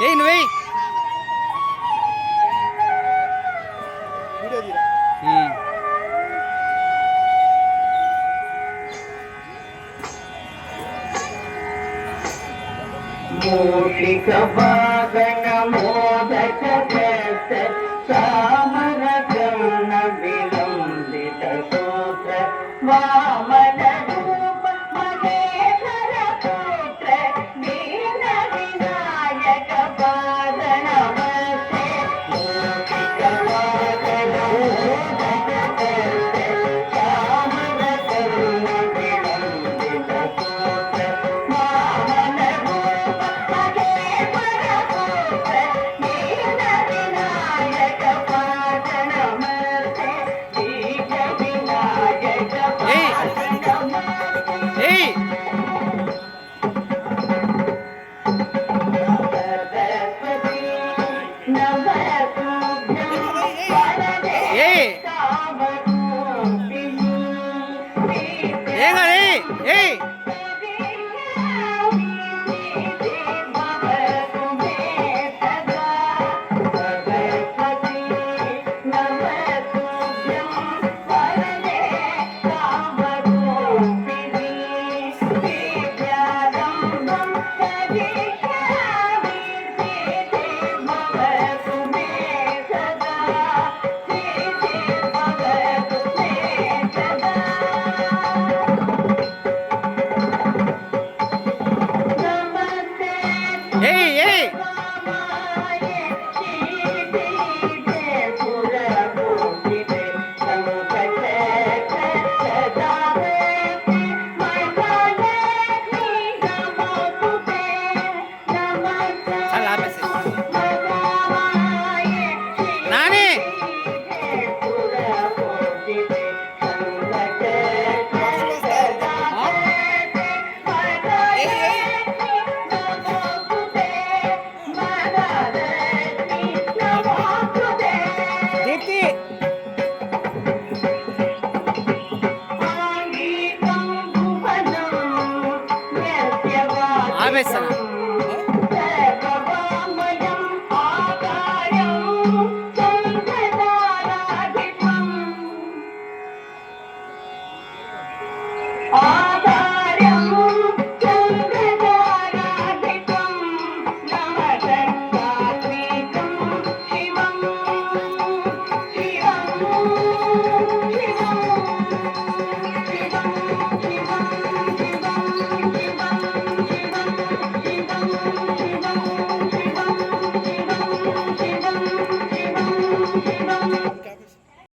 ఏయ్ నువ్వేయ్ మూషిక వాదన మోదక సామర గణ విలంబిత సూత్ర వామన రూప మహేశ్వర పుత్ర దీన వినాయక పాద నమస్తే మూషిక వాదన మోదక సామర గణ విలంబిత సూత్ర వామన రూప మహేశ్వర పుత్ర దీన వినాయక పాద నమస్తే దీన వినాయక పాద నమస్తే ఏయ్ సరస్వతి నమస్తుభ్యం వరదే ఏయ్ కామరూపిణి ఏం కాదు ఏయ్ ఏయ్ ఏయ్ చాలా ఆపేసి నాని దీప్తి ఆపేస్తాను